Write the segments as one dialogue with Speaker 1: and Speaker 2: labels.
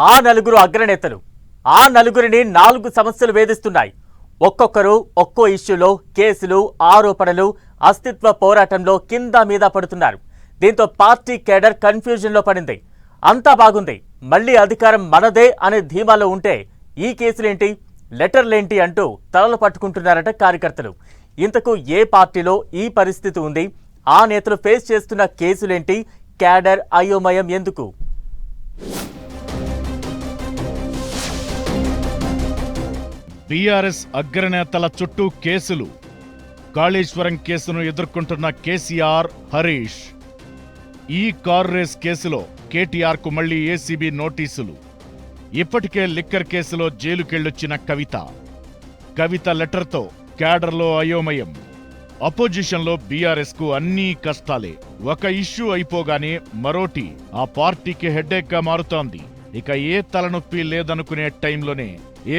Speaker 1: ఆ నలుగురు అగ్రనేతలు ఆ నలుగురిని 4 సమస్యలు వేధిస్తున్నాయి. ఒక్కొక్కరు ఒక్కో ఇష్యూలో కేసులు, ఆరోపణలు, అస్తిత్వ పోరాటంలో కింద మీద పడుతున్నారు. దీంతో పార్టీ కేడర్ కన్ఫ్యూజన్లో పడింది. అంతా బాగుంది, మళ్లీ అధికారం మనదే అనే ధీమాలో ఉంటే ఈ కేసులేంటి, లెటర్లేంటి అంటూ తలలు పట్టుకుంటున్నారట కార్యకర్తలు. ఇంతకు ఏ పార్టీలో ఈ పరిస్థితి ఉంది? ఆ నేతలు ఫేస్ చేస్తున్న కేసులేంటి? కేడర్ అయోమయం ఎందుకు?
Speaker 2: బీఆర్ఎస్ అగ్రనేతల చుట్టూ కేసులు. కాళేశ్వరం కేసును ఎదుర్కొంటున్న కేసీఆర్, హరీష్. ఈ కార్ రేస్ కేసులో కేటీఆర్కు మళ్లీ ఏసీబీ నోటీసులు. ఇప్పటికే లిక్కర్ కేసులో జైలుకెళ్లొచ్చిన కవిత లెటర్తో క్యాడర్లో అయోమయం. అపోజిషన్లో బీఆర్ఎస్కు అన్నీ కష్టాలే. ఒక ఇష్యూ అయిపోగానే మరోటి ఆ పార్టీకి హెడ్ఏక్గా మారుతోంది. ఇక ఏ తలనొప్పి లేదనుకునే టైంలోనే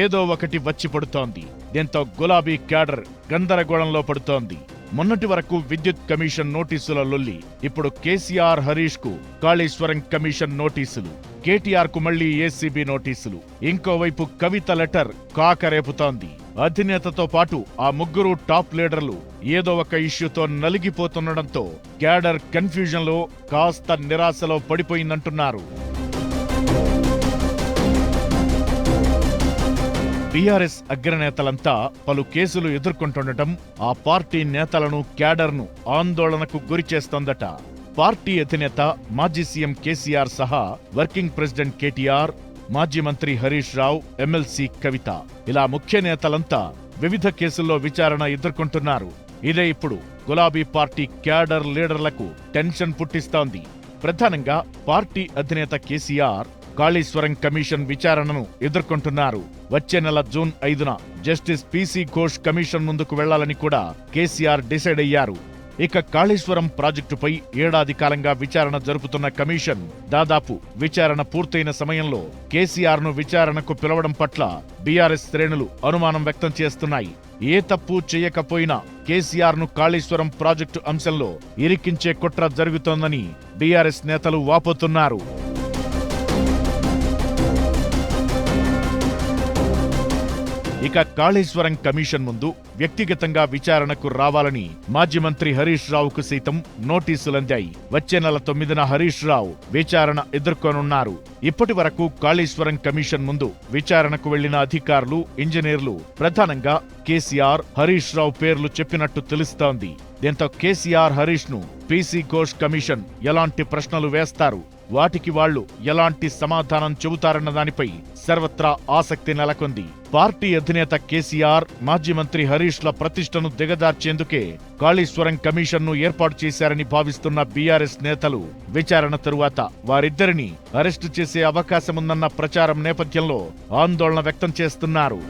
Speaker 2: ఏదో ఒకటి వచ్చి పడుతోంది. దీంతో గులాబీ క్యాడర్ గందరగోళంలో పడుతోంది. మొన్నటి వరకు విద్యుత్ కమిషన్ నోటీసుల లొల్లి, ఇప్పుడు కేసీఆర్, హరీష్ కు కాళేశ్వరం కమిషన్ నోటీసులు, కేటీఆర్ కు మళ్లీ ఏసీబీ నోటీసులు. ఇంకోవైపు కవిత లెటర్ కాకరేపుతోంది. అధినేతతో పాటు ఆ ముగ్గురు టాప్ లీడర్లు ఏదో ఒక ఇష్యూతో నలిగిపోతుండటంతో క్యాడర్ కన్ఫ్యూజన్లో, కాస్త నిరాశలో పడిపోయిందంటున్నారు. బీఆర్ఎస్ అగ్రనేతలంతా పలు కేసులు ఎదుర్కొంటుండటం ఆ పార్టీ నేతలను, క్యాడర్ను ఆందోళనకు గురిచేస్తోందట. పార్టీ అధినేత మాజీ సీఎం కేసీఆర్ సహా వర్కింగ్ ప్రెసిడెంట్ కేటీఆర్, మాజీ మంత్రి హరీష్ రావు, ఎమ్మెల్సీ కవిత, ఇలా ముఖ్య నేతలంతా వివిధ కేసుల్లో విచారణ ఎదుర్కొంటున్నారు. ఇదే ఇప్పుడు గులాబీ పార్టీ క్యాడర్ లీడర్లకు టెన్షన్ పుట్టిస్తోంది. ప్రధానంగా పార్టీ అధినేత కేసీఆర్ కాళేశ్వరం కమిషన్ విచారణను ఎదుర్కొంటున్నారు. వచ్చే నెల జూన్ 5న జస్టిస్ పీసీ ఘోష్ కమిషన్ ముందుకు వెళ్లాలని కూడా కేసీఆర్ డిసైడ్ అయ్యారు. ఇక కాళేశ్వరం ప్రాజెక్టుపై ఏడాది కాలంగా విచారణ జరుపుతున్న కమిషన్ దాదాపు విచారణ పూర్తయిన సమయంలో కేసీఆర్ ను విచారణకు పిలవడం పట్ల బీఆర్ఎస్ శ్రేణులు అనుమానం వ్యక్తం చేస్తున్నాయి. ఏ తప్పు చేయకపోయినా కేసీఆర్ ను కాళేశ్వరం ప్రాజెక్టు అంశంలో ఇరికించే కుట్ర జరుగుతోందని బీఆర్ఎస్ నేతలు వాపోతున్నారు. ఇక కాళేశ్వరం కమిషన్ ముందు వ్యక్తిగతంగా విచారణకు రావాలని మాజీ మంత్రి హరీష్ రావుకు సైతం నోటీసులందాయి. వచ్చే నెల 9న హరీష్ రావు విచారణ ఎదుర్కొనున్నారు. ఇప్పటి వరకు కాళేశ్వరం కమిషన్ ముందు విచారణకు వెళ్లిన అధికారులు, ఇంజనీర్లు ప్రధానంగా కేసీఆర్, హరీష్ రావు పేర్లు చెప్పినట్టు తెలుస్తోంది. దీంతో కేసీఆర్, హరీష్ ను పీసీ ఘోష్ కమిషన్ ఎలాంటి ప్రశ్నలు వేస్తారు, వాటికి వాళ్లు ఎలాంటి సమాధానం చెబుతారన్న దానిపై సర్వత్రా ఆసక్తి నెలకొంది. పార్టీ అధినేత కేసీఆర్, మాజీ మంత్రి హరీష్ ల ప్రతిష్టను దిగజార్చేందుకే కాళేశ్వరం కమిషన్ ను ఏర్పాటు చేశారని భావిస్తున్న బీఆర్ఎస్ నేతలు విచారణ తరువాత వారిద్దరిని అరెస్టు చేసే అవకాశముందన్న ప్రచారం నేపథ్యంలో ఆందోళన వ్యక్తం చేస్తున్నారు.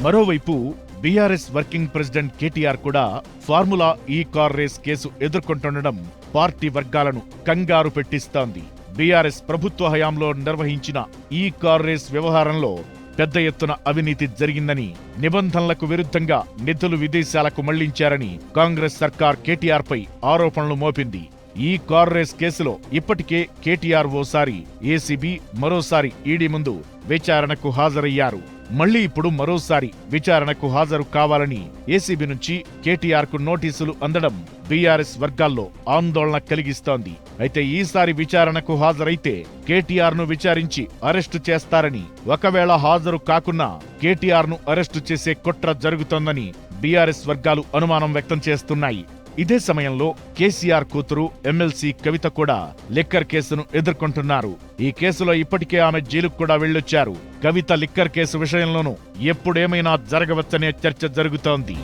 Speaker 2: మరోవైపు బీఆర్ఎస్ వర్కింగ్ ప్రెసిడెంట్ కేటీఆర్ కూడా ఫార్ములా ఈ కార్ రేస్ కేసు ఎదుర్కొంటుండడం పార్టీ వర్గాలను కంగారు పెట్టిస్తోంది. బీఆర్ఎస్ ప్రభుత్వ హయాంలో నిర్వహించిన ఈ కార్ రేస్ వ్యవహారంలో పెద్ద ఎత్తున అవినీతి జరిగిందని, నిబంధనలకు విరుద్ధంగా నిధులు విదేశాలకు మళ్లించారని కాంగ్రెస్ సర్కార్ కేటీఆర్ పై ఆరోపణలు మోపింది. ఈ కార్ రేస్ కేసులో ఇప్పటికే కేటీఆర్ ఓసారి ఏసీబీ, మరోసారి ఈడీ ముందు విచారణకు హాజరయ్యారు. మళ్లీ ఇప్పుడు మరోసారి విచారణకు హాజరు కావాలని ఏసీబీ నుంచి కేటీఆర్ కు నోటీసులు అందడం బీఆర్ఎస్ వర్గాల్లో ఆందోళన కలిగిస్తోంది. అయితే ఈసారి విచారణకు హాజరైతే కేటీఆర్ ను విచారించి అరెస్టు చేస్తారని, ఒకవేళ హాజరు కాకున్నా కేటీఆర్ ను అరెస్టు చేసే కుట్ర జరుగుతోందని బీఆర్ఎస్ వర్గాలు అనుమానం వ్యక్తం చేస్తున్నాయి. ఇదే సమయంలో కేసీఆర్ కూతురు ఎమ్మెల్సీ కవిత కూడా లిక్కర్ కేసును ఎదుర్కొంటున్నారు. ఈ కేసులో ఇప్పటికే ఆమె జైలుకు కూడా వెళ్లొచ్చారు. కవిత లిక్కర్ కేసు విషయంలోనూ ఎప్పుడేమైనా జరగవచ్చనే చర్చ జరుగుతోంది.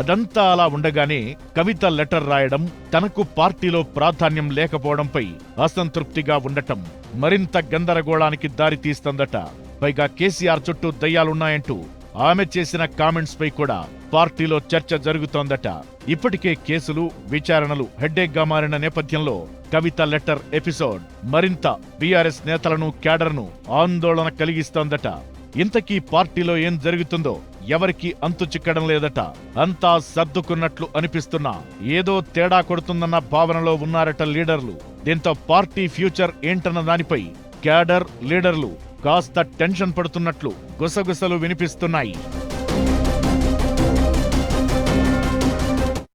Speaker 2: అదంతా అలా ఉండగానే కవిత లెటర్ రాయడం, తనకు పార్టీలో ప్రాధాన్యం లేకపోవడంపై అసంతృప్తిగా ఉండటం మరింత గందరగోళానికి దారితీస్తోందట. పైగా కేసీఆర్ చుట్టూ దయ్యాలున్నాయంటూ ఆమె చేసిన కామెంట్స్ పై కూడా పార్టీలో చర్చ జరుగుతోందట. ఇప్పటికే కేసులు, విచారణలు హెడ్డేక్ గా మారిన నేపథ్యంలో కవిత లెటర్ ఎపిసోడ్ మరింత బీఆర్ఎస్ నేతలను, క్యాడర్ను ఆందోళన కలిగిస్తోందట. ఇంతకీ పార్టీలో ఏం జరుగుతుందో ఎవరికీ అంతు చిక్కడం లేదట. అంతా సర్దుకున్నట్లు అనిపిస్తున్నా ఏదో తేడా కొడుతుందన్న భావనలో ఉన్నారట లీడర్లు. దీంతో పార్టీ ఫ్యూచర్ ఏంటన్న దానిపై క్యాడర్ లీడర్లు కాస్త టెన్షన్ పడుతున్నట్లు గుసగుసలు వినిపిస్తున్నాయి.